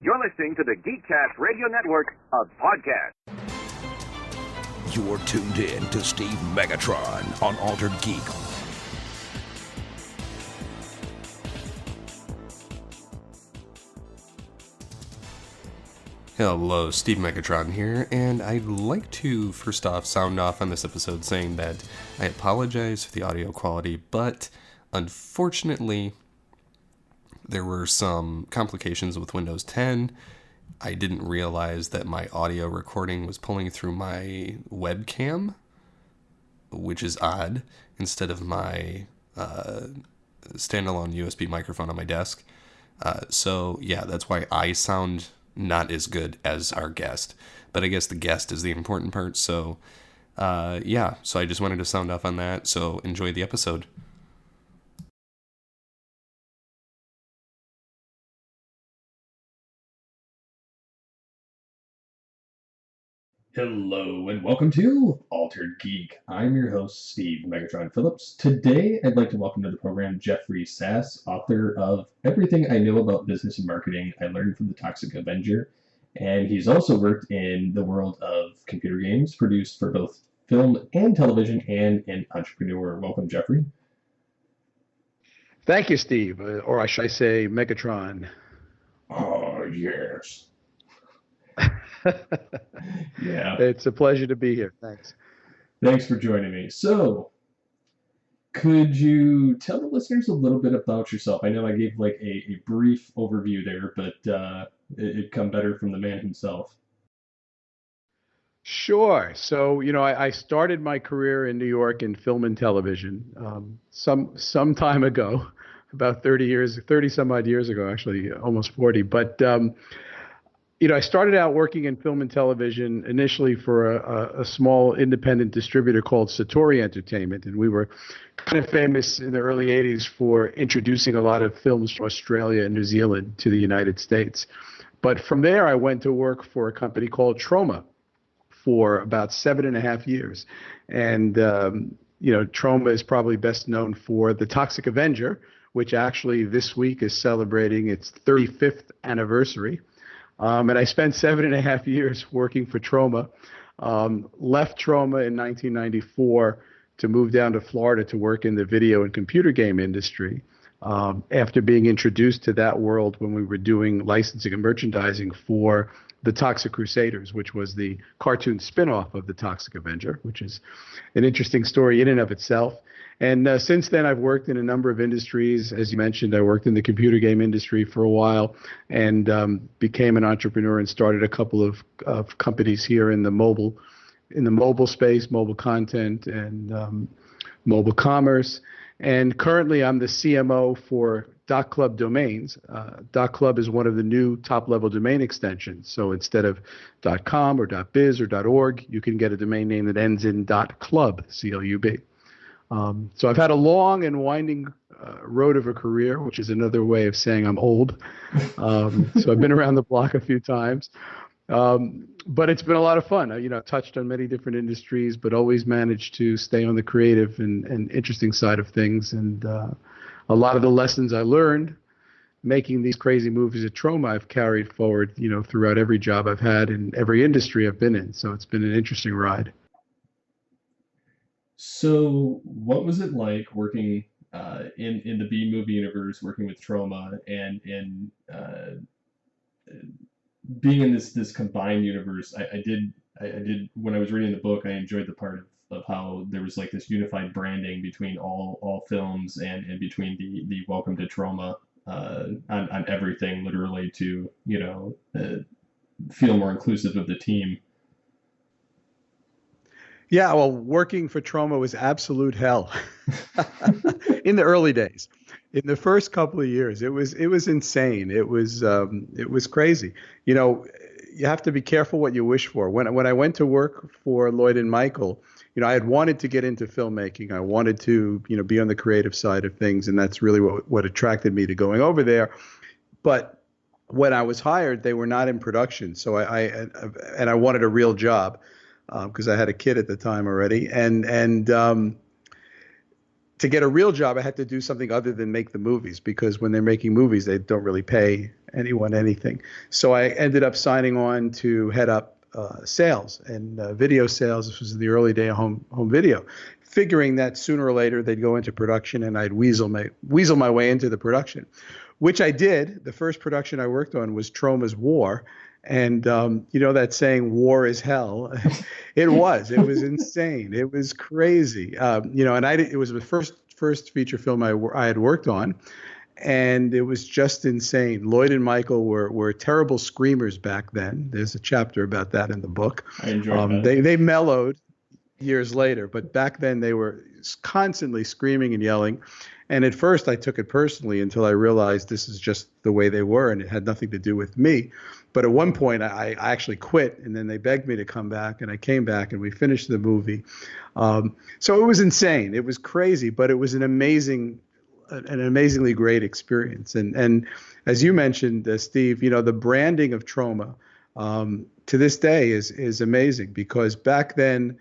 You're listening to the Geekcast Radio Network of podcasts. You're tuned in to Steve Megatron on Altered Geek. Hello, Steve Megatron here, and I'd like to first off sound off on this episode saying that I apologize for the audio quality, but unfortunately there were some complications with Windows 10. I didn't realize that my audio recording was pulling through my webcam, which is odd, instead of my standalone USB microphone on my desk. So yeah, that's why I sound not as good as our guest. But I guess the guest is the important part, so yeah. So I just wanted to sound off on that, so enjoy the episode. Hello and welcome to Altered Geek. I'm your host, Steve Megatron Phillips. Today, I'd like to welcome to the program Jeffrey Sass, author of Everything I Know About Business and Marketing I Learned from the Toxic Avenger. And he's also worked in the world of computer games, produced for both film and television, and an entrepreneur. Welcome, Jeffrey. Thank you, Steve, or should I say Megatron. Oh, yes. Yeah. It's a pleasure to be here. Thanks. Thanks for joining me. So, could you tell the listeners a little bit about yourself? I know I gave like a brief overview there, but it'd come better from the man himself. Sure. So, I started my career in New York in film and television some time ago, about 30 some odd years ago, actually, almost 40. But I started out working in film and television initially for a small independent distributor called Satori Entertainment, and we were kind of famous in the early 80s for introducing a lot of films from Australia and New Zealand to the United States. But from there, I went to work for a company called Troma for about 7.5 years. And, Troma is probably best known for The Toxic Avenger, which actually this week is celebrating its 35th anniversary. And I spent 7.5 years working for Troma, left Troma in 1994 to move down to Florida to work in the video and computer game industry after being introduced to that world when we were doing licensing and merchandising for the Toxic Crusaders, which was the cartoon spinoff of the Toxic Avenger, which is an interesting story in and of itself. And since then, I've worked in a number of industries. As you mentioned, I worked in the computer game industry for a while and became an entrepreneur and started a couple of companies here in the mobile space, mobile content and mobile commerce. And currently, I'm the CMO for .club domains. .club is one of the new top-level domain extensions. So instead of .com or .biz or .org, you can get a domain name that ends in .club, C-L-U-B. So I've had a long and winding road of a career, which is another way of saying I'm old. So I've been around the block a few times. But it's been a lot of fun. I've touched on many different industries, but always managed to stay on the creative and interesting side of things. And a lot of the lessons I learned making these crazy movies at Troma, I've carried forward, throughout every job I've had in every industry I've been in. So it's been an interesting ride. So what was it like working in the B movie universe, working with Troma, and in being in this combined universe? I did when I was reading the book, I enjoyed the part of how there was like this unified branding between all films and between the Welcome to Troma on everything, literally, to feel more inclusive of the team. Yeah, well, working for Troma was absolute hell in the early days. In the first couple of years, it was insane. It was crazy. You have to be careful what you wish for. When I went to work for Lloyd and Michael, I had wanted to get into filmmaking. I wanted to be on the creative side of things, and that's really what attracted me to going over there. But when I was hired, they were not in production, so I wanted a real job. Because I had a kid at the time already, and to get a real job, I had to do something other than make the movies, because when they're making movies, they don't really pay anyone anything. So I ended up signing on to head up sales and video sales. This was in the early day of home video, figuring that sooner or later they'd go into production and I'd weasel my way into the production, which I did. The first production I worked on was Troma's War. And you know that saying, war is hell. It was insane. It was crazy. You know, and it was the first feature film I had worked on. And it was just insane. Lloyd and Michael were terrible screamers back then. There's a chapter about that in the book. I enjoyed that. They mellowed years later, but back then they were constantly screaming and yelling. And at first I took it personally until I realized this is just the way they were and it had nothing to do with me. But at one point I actually quit, and then they begged me to come back, and I came back and we finished the movie. So it was insane. It was crazy, but it was an amazingly great experience. And as you mentioned, Steve, you know, the branding of Troma to this day is amazing, because back then,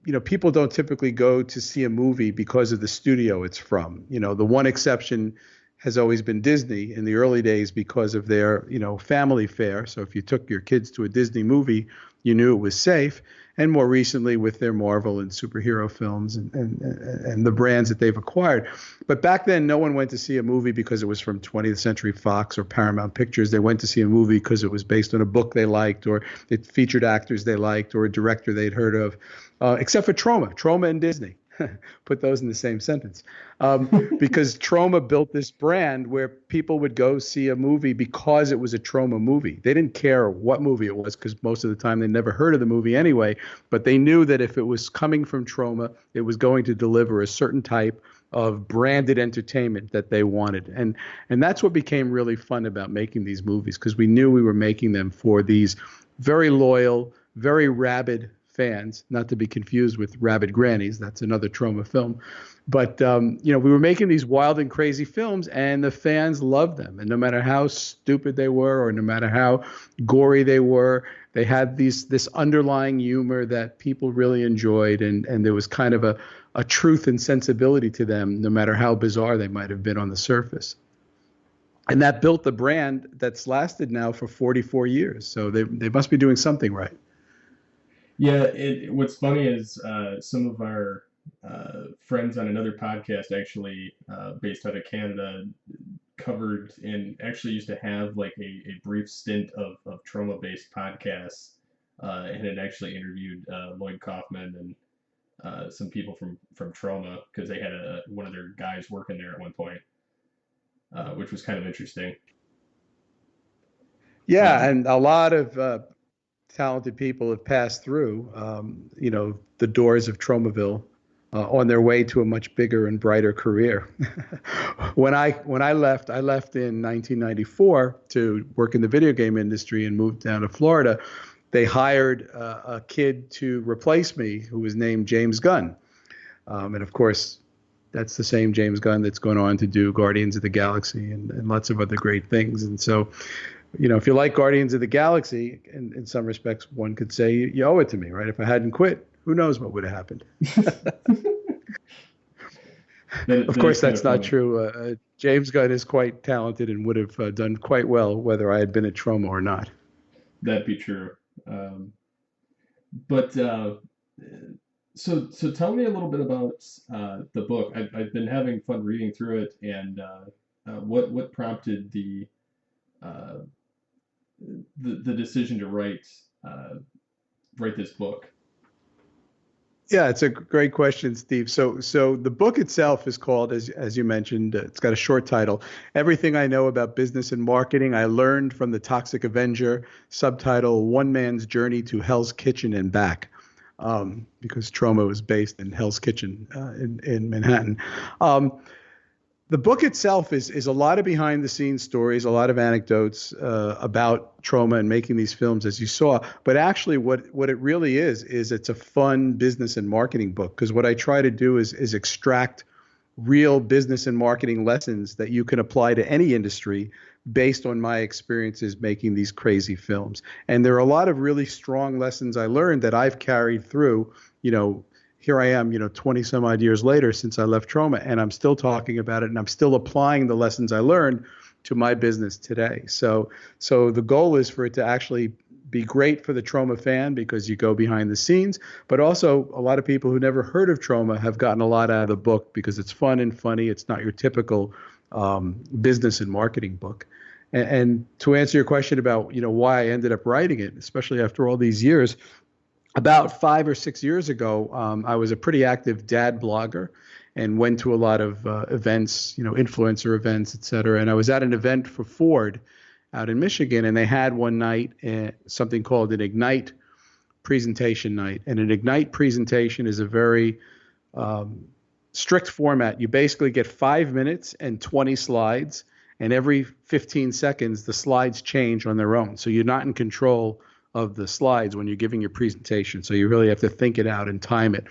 you know, people don't typically go to see a movie because of the studio it's from. You know, the one exception has always been Disney in the early days because of their, you know, family fare. So if you took your kids to a Disney movie, you knew it was safe. And more recently with their Marvel and superhero films and the brands that they've acquired. But back then, no one went to see a movie because it was from 20th Century Fox or Paramount Pictures. They went to see a movie because it was based on a book they liked, or it featured actors they liked, or a director they'd heard of, except for Troma and Disney. Put those in the same sentence. Because Troma built this brand where people would go see a movie because it was a Troma movie. They didn't care what movie it was, because most of the time they never heard of the movie anyway, but they knew that if it was coming from Troma, it was going to deliver a certain type of branded entertainment that they wanted. And that's what became really fun about making these movies, because we knew we were making them for these very loyal, very rabid fans, not to be confused with Rabid Grannies. That's another Troma film. But, you know, we were making these wild and crazy films, and the fans loved them. And no matter how stupid they were, or no matter how gory they were, they had this underlying humor that people really enjoyed. And there was kind of a truth and sensibility to them, no matter how bizarre they might have been on the surface. And that built the brand that's lasted now for 44 years. So they must be doing something right. Yeah, what's funny is some of our friends on another podcast, actually based out of Canada, covered and actually used to have like a brief stint of Troma-based podcasts, and had actually interviewed Lloyd Kaufman and some people from Troma, because they had one of their guys working there at one point, which was kind of interesting. Yeah, and a lot of talented people have passed through, you know, the doors of Tromaville on their way to a much bigger and brighter career. When I left in 1994 to work in the video game industry and moved down to Florida. They hired a kid to replace me who was named James Gunn. And of course, that's the same James Gunn that's gone on to do Guardians of the Galaxy and lots of other great things. And so, you know, if you like Guardians of the Galaxy, in some respects, one could say you owe it to me, right? If I hadn't quit, who knows what would have happened? Of course, that's not true. James Gunn is quite talented and would have done quite well whether I had been at Troma or not. That'd be true. So tell me a little bit about the book. I've been having fun reading through it, and what prompted the decision to write this book? Yeah, it's a great question, Steve. So the book itself is called, as you mentioned, it's got a short title, Everything I Know About Business and Marketing I Learned from the Toxic Avenger, subtitle, One Man's Journey to Hell's Kitchen and Back, because Troma was based in Hell's Kitchen in Manhattan. The book itself is a lot of behind-the-scenes stories, a lot of anecdotes about Troma and making these films, as you saw. But actually, what it really is it's a fun business and marketing book, because what I try to do is extract real business and marketing lessons that you can apply to any industry based on my experiences making these crazy films. And there are a lot of really strong lessons I learned that I've carried through, you know, here I am, 20 some odd years later since I left trauma, and I'm still talking about it, and I'm still applying the lessons I learned to my business today. So the goal is for it to actually be great for the trauma fan because you go behind the scenes, but also a lot of people who never heard of trauma have gotten a lot out of the book because it's fun and funny. It's not your typical business and marketing book. And to answer your question about, why I ended up writing it, especially after all these years, about 5 or 6 years ago, I was a pretty active dad blogger and went to a lot of events, influencer events, et cetera. And I was at an event for Ford out in Michigan, and they had one night something called an Ignite presentation night. And an Ignite presentation is a very strict format. You basically get 5 minutes and 20 slides, and every 15 seconds, the slides change on their own. So you're not in control of the slides when you're giving your presentation. So you really have to think it out and time it.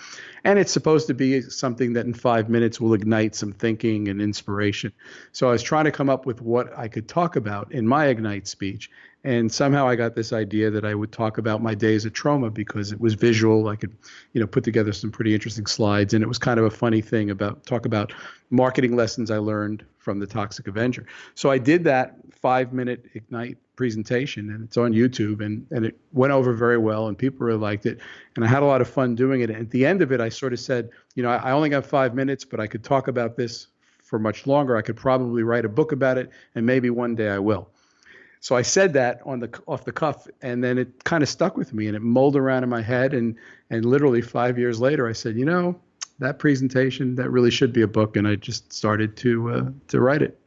And it's supposed to be something that in 5 minutes will ignite some thinking and inspiration. So I was trying to come up with what I could talk about in my Ignite speech. And somehow I got this idea that I would talk about my days at trauma because it was visual. I could, put together some pretty interesting slides. And it was kind of a funny thing talk about marketing lessons I learned from the Toxic Avenger. So I did that 5-minute Ignite presentation, and it's on YouTube, and it went over very well, and people really liked it. And I had a lot of fun doing it. And at the end of it, I sort of said, I only got 5 minutes, but I could talk about this for much longer. I could probably write a book about it, and maybe one day I will. So I said that off the cuff, and then it kind of stuck with me, and it molded around in my head. And literally 5 years later, I said, that presentation, that really should be a book, and I just started to write it.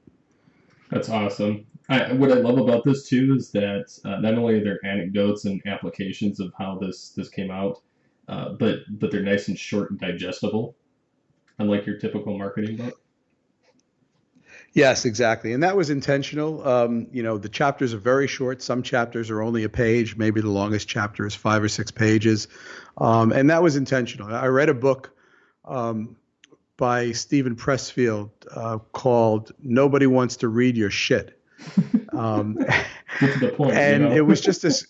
That's awesome. What I love about this too is that not only are there anecdotes and applications of how this came out, but they're nice and short and digestible, unlike your typical marketing book. Yes, exactly. And that was intentional. The chapters are very short. Some chapters are only a page. Maybe the longest chapter is 5 or 6 pages. And that was intentional. I read a book by Stephen Pressfield called Nobody Wants to Read Your Shit. Get to the point, and it was just this.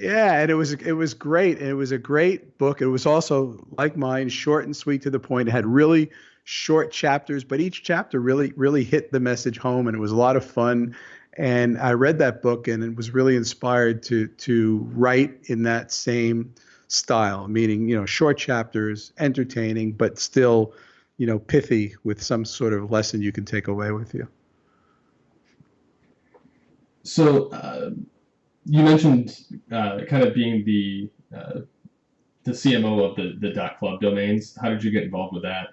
Yeah, and it was great. And it was a great book. It was also, like mine, short and sweet to the point. It had really short chapters, but each chapter really hit the message home, and it was a lot of fun. And I read that book, and it was really inspired to write in that same style, meaning, short chapters, entertaining, but still, pithy with some sort of lesson you can take away with you. So you mentioned kind of being the CMO of the .club domains. How did you get involved with that?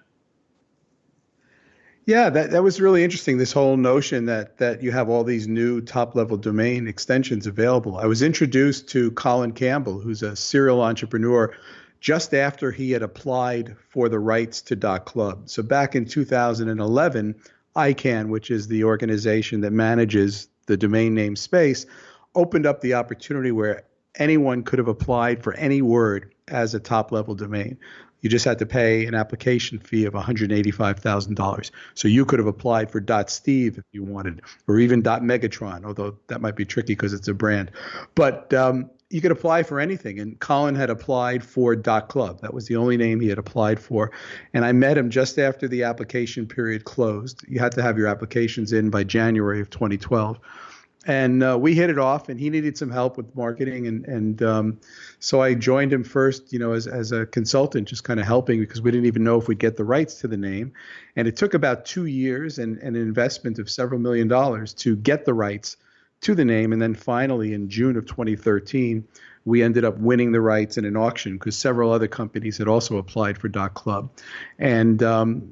Yeah, that was really interesting, this whole notion that you have all these new top-level domain extensions available. I was introduced to Colin Campbell, who's a serial entrepreneur, just after he had applied for the rights to .club. So back in 2011, ICANN, which is the organization that manages the domain name space, opened up the opportunity where anyone could have applied for any word as a top-level domain. You just had to pay an application fee of $185,000. So you could have applied for .steve if you wanted, or even .megatron, although that might be tricky because it's a brand. But you could apply for anything. And Colin had applied for .club. That was the only name he had applied for. And I met him just after the application period closed. You had to have your applications in by January of 2012. And we hit it off, and he needed some help with marketing. And so I joined him first, as a consultant, just kind of helping because we didn't even know if we'd get the rights to the name. And it took about 2 years and an investment of several $1 million to get the rights to the name. And then finally, in June of 2013, we ended up winning the rights in an auction because several other companies had also applied for .club. And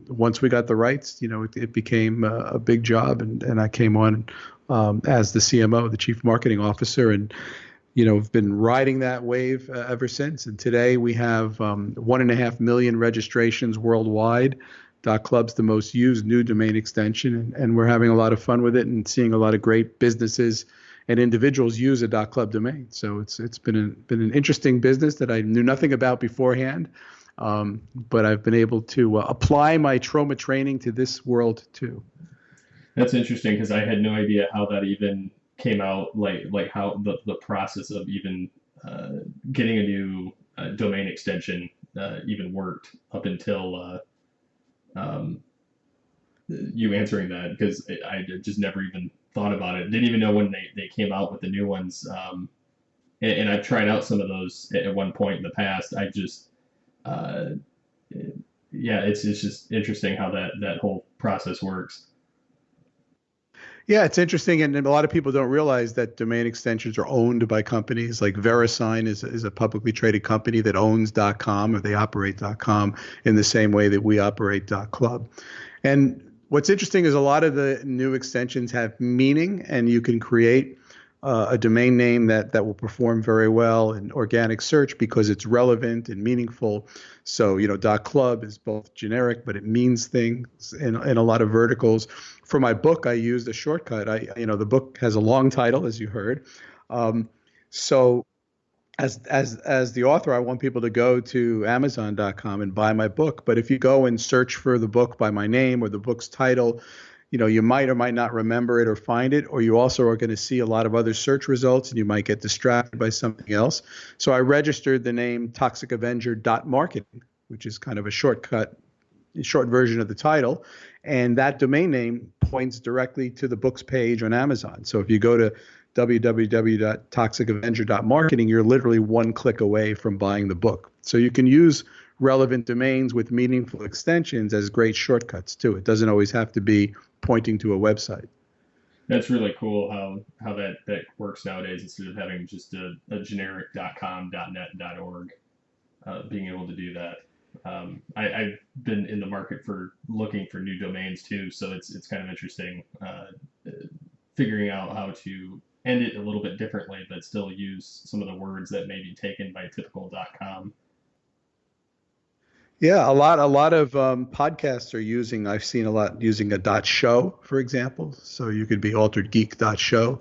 once we got the rights, it became a big job. And I came on as the CMO, the Chief Marketing Officer, and have been riding that wave ever since. And today we have 1.5 million registrations worldwide. .club's the most used new domain extension, and we're having a lot of fun with it and seeing a lot of great businesses and individuals use a .club domain. So it's been an interesting business that I knew nothing about beforehand, but I've been able to apply my trauma training to this world too. That's interesting because I had no idea how that even came out, like how the process of even getting a new domain extension even worked up until you answering that, because I just never even thought about it. Didn't even know when they came out with the new ones. And I've tried out some of those at one point in the past. I just, yeah, it's just interesting how that whole process works. Yeah, it's interesting, and a lot of people don't realize that domain extensions are owned by companies. Like VeriSign is a publicly traded company that owns .com, or they operate .com in the same way that we operate .club. And what's interesting is a lot of the new extensions have meaning, and you can create a domain name that will perform very well in organic search because it's relevant and meaningful. So, .club is both generic, but it means things in a lot of verticals. For my book, I used a shortcut. The book has a long title, as you heard. So as the author, I want people to go to Amazon.com and buy my book. But if you go and search for the book by my name or the book's title, you might or might not remember it or find it, or you also are going to see a lot of other search results and you might get distracted by something else. So I registered the name toxicavenger.marketing, which is kind of a short version of the title. And that domain name points directly to the book's page on Amazon. So if you go to www.toxicavenger.marketing, you're literally one click away from buying the book. So you can use relevant domains with meaningful extensions as great shortcuts too. It doesn't always have to be pointing to a website. That's really cool how that works nowadays, instead of having just a generic .com, .net, .org, being able to do that. I've been in the market for looking for new domains too, so it's kind of interesting figuring out how to end it a little bit differently, but still use some of the words that may be taken by typical .com. Yeah, a lot of podcasts are using. I've seen a lot using a .show, for example. So you could be alteredgeek.show,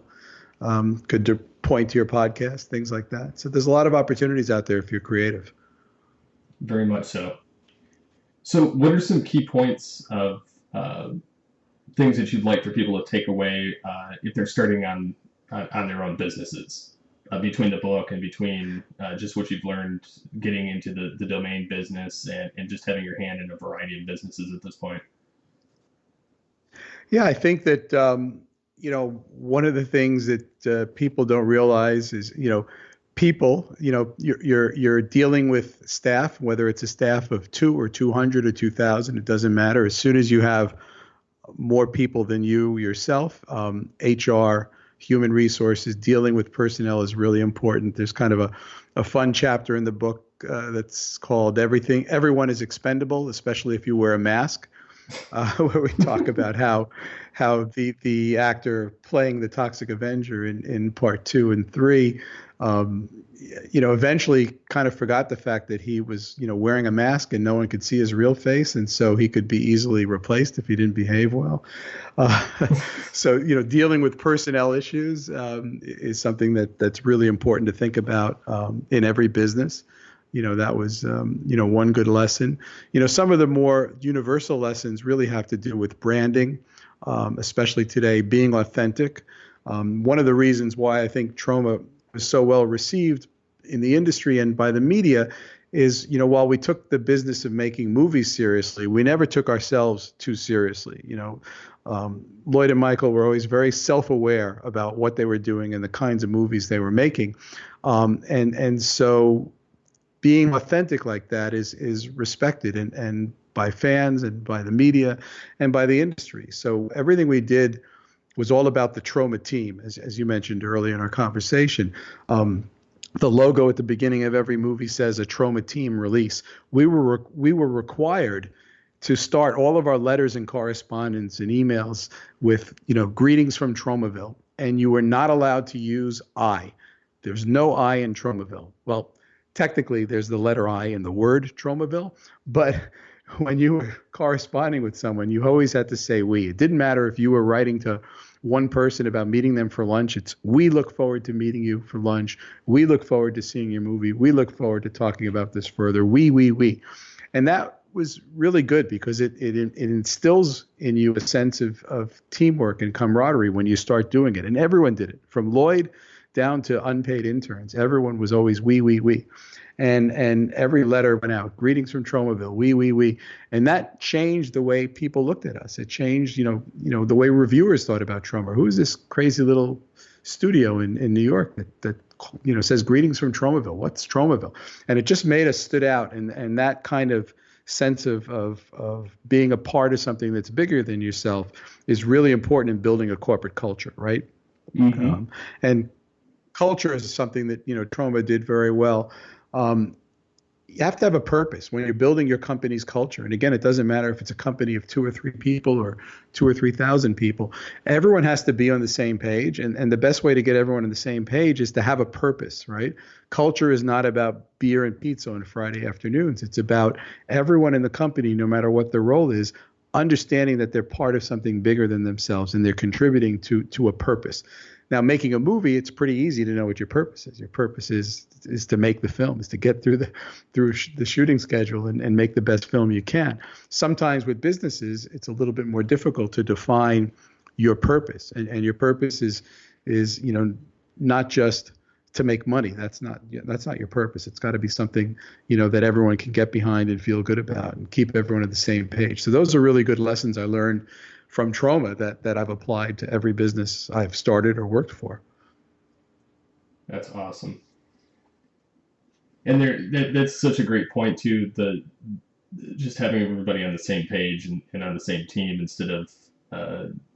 could point to your podcast, things like that. So there's a lot of opportunities out there if you're creative. Very much so. So what are some key points of things that you'd like for people to take away if they're starting on their own businesses, between the book and between just what you've learned getting into the domain business and just having your hand in a variety of businesses at this point? Yeah, I think that, one of the things that people don't realize is, people, you're dealing with staff, whether it's a staff of 2 or 200 or 2,000, it doesn't matter. As soon as you have more people than you yourself, HR, human resources, dealing with personnel is really important. There's kind of a fun chapter in the book that's called Everyone is Expendable, especially if you wear a mask, where we talk about how the actor playing the Toxic Avenger in part 2 and 3, eventually kind of forgot the fact that he was, wearing a mask and no one could see his real face. And so he could be easily replaced if he didn't behave well. So, dealing with personnel issues is something that's really important to think about in every business. That was, one good lesson. Some of the more universal lessons really have to do with branding, especially today, being authentic. One of the reasons why I think Troma was so well received in the industry and by the media is, while we took the business of making movies seriously, we never took ourselves too seriously. Lloyd and Michael were always very self-aware about what they were doing and the kinds of movies they were making. And so being authentic like that is respected and by fans and by the media and by the industry. So everything we did was all about the Troma team, as you mentioned earlier in our conversation. The logo at the beginning of every movie says a Troma team release. We were required to start all of our letters and correspondence and emails with, greetings from Tromaville. And you were not allowed to use I. There's no I in Tromaville. Well, technically there's the letter I in the word Tromaville, but when you were corresponding with someone, you always had to say we. It didn't matter if you were writing to one person about meeting them for lunch. It's, we look forward to meeting you for lunch. We look forward to seeing your movie. We look forward to talking about this further. We. And that was really good because it instills in you a sense of teamwork and camaraderie when you start doing it. And everyone did it, from Lloyd down to unpaid interns. Everyone was always we. And every letter went out, greetings from Tromaville, we. And that changed the way people looked at us. It changed, the way reviewers thought about Troma. Who is this crazy little studio in New York that says greetings from Tromaville? What's Tromaville? And it just made us stood out. And that kind of sense of being a part of something that's bigger than yourself is really important in building a corporate culture, right? Mm-hmm. And culture is something that, Troma did very well. You have to have a purpose when you're building your company's culture. And again, it doesn't matter if it's a company of 2 or 3 people or 2,000 or 3,000 people. Everyone has to be on the same page. And the best way to get everyone on the same page is to have a purpose, right? Culture is not about beer and pizza on Friday afternoons. It's about everyone in the company, no matter what their role is, understanding that they're part of something bigger than themselves and they're contributing to a purpose. Now, making a movie, it's pretty easy to know what your purpose is. Your purpose is to make the film, is to get through the shooting schedule and make the best film you can. Sometimes with businesses, it's a little bit more difficult to define your purpose, and your purpose is not just to make money. That's not your purpose. It's got to be something that everyone can get behind and feel good about, and keep everyone on the same page. So those are really good lessons I learned from Troma that I've applied to every business I've started or worked for. That's awesome. And that's such a great point too, just having everybody on the same page and on the same team instead of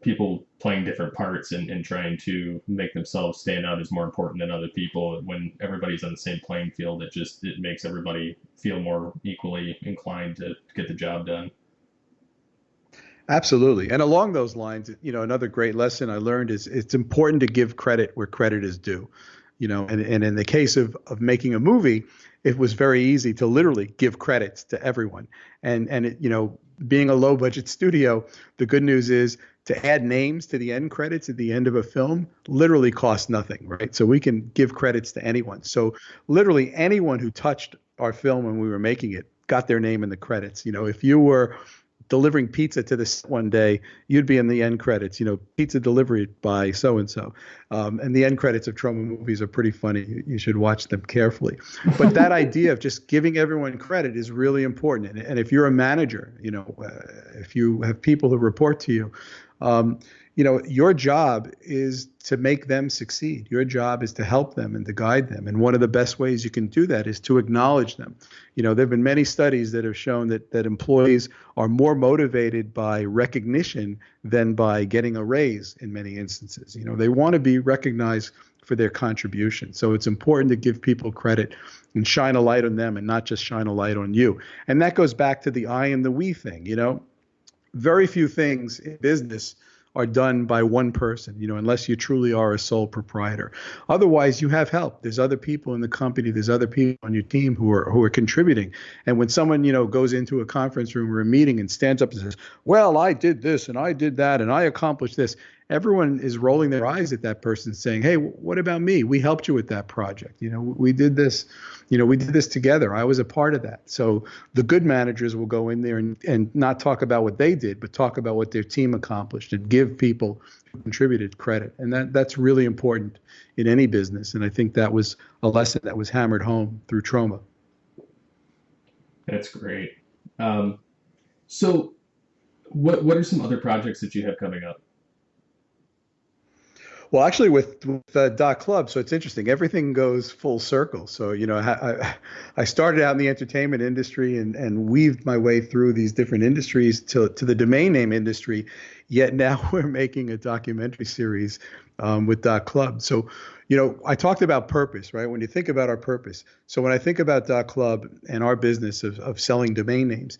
people playing different parts and trying to make themselves stand out as more important than other people. When everybody's on the same playing field, it makes everybody feel more equally inclined to get the job done. Absolutely. And along those lines, another great lesson I learned is it's important to give credit where credit is due. And in the case of making a movie, it was very easy to literally give credits to everyone. And being a low budget studio, the good news is to add names to the end credits at the end of a film literally costs nothing, right? So we can give credits to anyone. So literally anyone who touched our film when we were making it got their name in the credits. If you were delivering pizza to this one day, you'd be in the end credits, pizza delivery by so-and-so. And the end credits of Troma movies are pretty funny. You should watch them carefully. But that idea of just giving everyone credit is really important. And if you're a manager, if you have people who report to you, your job is to make them succeed. Your job is to help them and to guide them. And one of the best ways you can do that is to acknowledge them. There have been many studies that have shown that employees are more motivated by recognition than by getting a raise in many instances. They want to be recognized for their contribution. So it's important to give people credit and shine a light on them and not just shine a light on you. And that goes back to the I and the we thing. Very few things in business are done by one person, unless you truly are a sole proprietor. Otherwise, you have help. There's other people in the company. There's other people on your team who are contributing. And when someone, goes into a conference room or a meeting and stands up and says, well, I did this and I did that and I accomplished this, everyone is rolling their eyes at that person saying, hey, what about me? We helped you with that project. We did this. We did this together. I was a part of that. So the good managers will go in there and not talk about what they did, but talk about what their team accomplished and give people who contributed credit. And that's really important in any business. And I think that was a lesson that was hammered home through Troma. That's great. So what are some other projects that you have coming up? Well, actually, with Dot Club, so it's interesting. Everything goes full circle. So, I started out in the entertainment industry and weaved my way through these different industries to the domain name industry. Yet now we're making a documentary series with Dot Club. So, I talked about purpose, right? When you think about our purpose. So when I think about Dot Club and our business of selling domain names,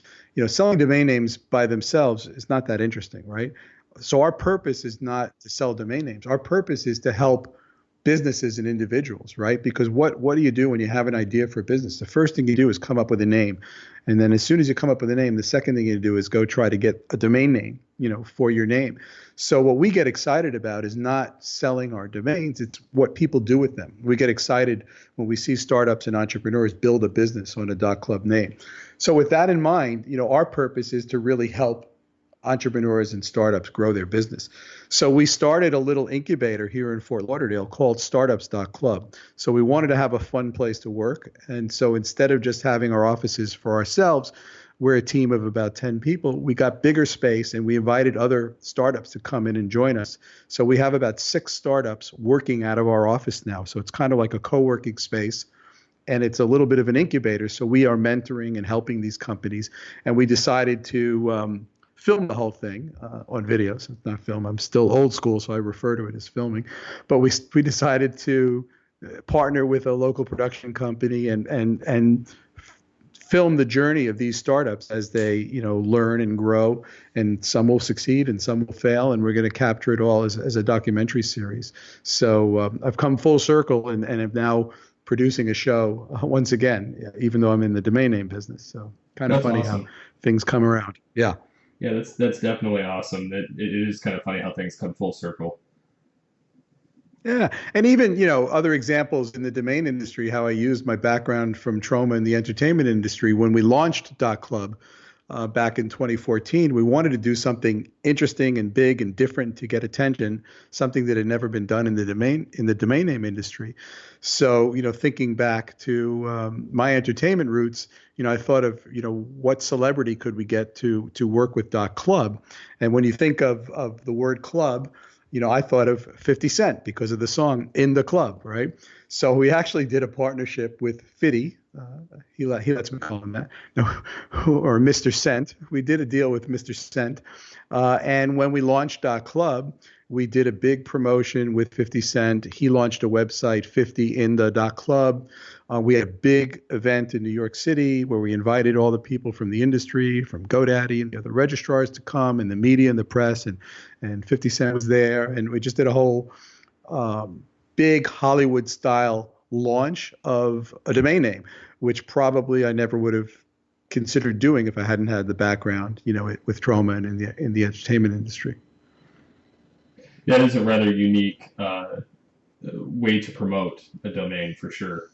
selling domain names by themselves is not that interesting, right? So our purpose is not to sell domain names. Our purpose is to help businesses and individuals, right? Because what do you do when you have an idea for a business? The first thing you do is come up with a name. And then as soon as you come up with a name, the second thing you do is go try to get a domain name, for your name. So what we get excited about is not selling our domains. It's what people do with them. We get excited when we see startups and entrepreneurs build a business on a .club name. So with that in mind, our purpose is to really help entrepreneurs and startups grow their business. So we started a little incubator here in Fort Lauderdale called startups.club. So we wanted to have a fun place to work. And so instead of just having our offices for ourselves, we're a team of about 10 people. We got bigger space and we invited other startups to come in and join us. So we have about 6 startups working out of our office now. So it's kind of like a co-working space. And it's a little bit of an incubator. So we are mentoring and helping these companies. And we decided to film the whole thing on video. So it's not film. I'm still old school, so I refer to it as filming. But we decided to partner with a local production company and film the journey of these startups as they, learn and grow. And some will succeed and some will fail. And we're going to capture it all as a documentary series. So I've come full circle and am now producing a show once again, even though I'm in the domain name business. So kind of funny awesome. how things come around. Yeah. Yeah, that's definitely awesome. It is kind of funny how things come full circle. Yeah. And even, other examples in the domain industry, how I used my background from trauma in the entertainment industry. When we launched .club back in 2014, we wanted to do something interesting and big and different to get attention, something that had never been done in the domain name industry. So, thinking back to my entertainment roots, I thought of, what celebrity could we get to work with .club? And when you think of the word club, I thought of 50 Cent because of the song In the Club, right? So we actually did a partnership with 50. He lets me call him that, or Mr. Cent. We did a deal with Mr. Cent. And when we launched .club, we did a big promotion with 50 Cent. He launched a website, 50 in the .club. We had a big event in New York City where we invited all the people from the industry, from GoDaddy and the other registrars to come, and the media and the press, and 50 Cent was there. And we just did a whole big Hollywood-style launch of a domain name, which probably I never would have considered doing if I hadn't had the background, with trauma and in the entertainment industry. That is a rather unique way to promote a domain for sure.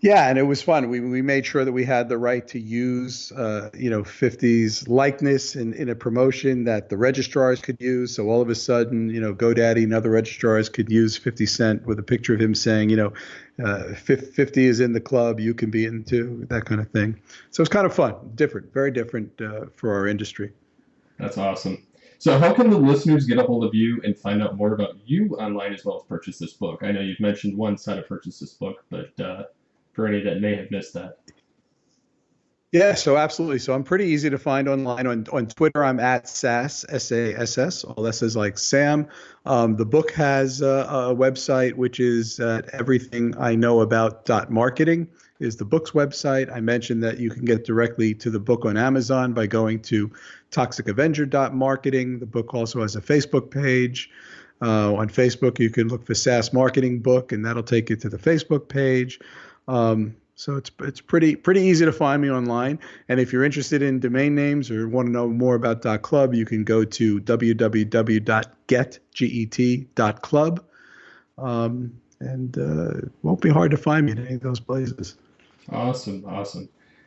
Yeah, and it was fun. We made sure that we had the right to use, 50's likeness in a promotion that the registrars could use. So all of a sudden, GoDaddy and other registrars could use 50 Cent with a picture of him saying, 50 is in the club, you can be in too, that kind of thing. So it's kind of fun, different, very different for our industry. That's awesome. So how can the listeners get a hold of you and find out more about you online as well as purchase this book? I know you've mentioned one side to purchase this book, but for any that may have missed that. Yeah, so absolutely. So I'm pretty easy to find online. On Twitter, I'm at Sass, S-A-S-S. All that says like Sam. The book has a website, which is at everythingiknowabout.marketing is the book's website. I mentioned that you can get directly to the book on Amazon by going to toxicavenger.marketing. The book also has a Facebook page. On Facebook, you can look for Sass Marketing Book, and that'll take you to the Facebook page. So it's pretty easy to find me online. And if you're interested in domain names or want to know more about .club, you can go to www.get.club. And it won't be hard to find me in any of those places. Awesome.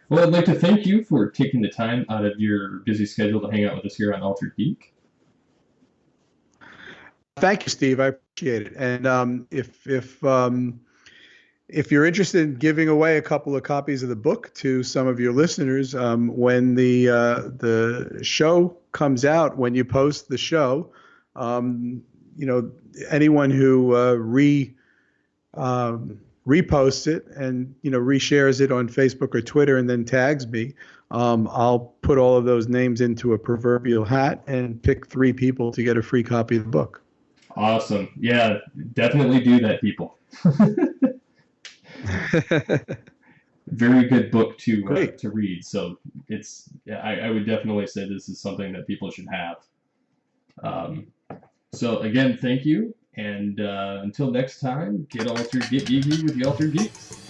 Well, I'd like to thank you for taking the time out of your busy schedule to hang out with us here on Altered Geek. Thank you, Steve. I appreciate it. And if you're interested in giving away a couple of copies of the book to some of your listeners, when the show comes out, when you post the show, anyone who reposts it and reshares it on Facebook or Twitter and then tags me, I'll put all of those names into a proverbial hat and pick 3 people to get a free copy of the book. Awesome. Yeah, definitely do that, people. Very good book to read. So I would definitely say this is something that people should have. So again, thank you, and until next time, get geeky with the Altered Geeks.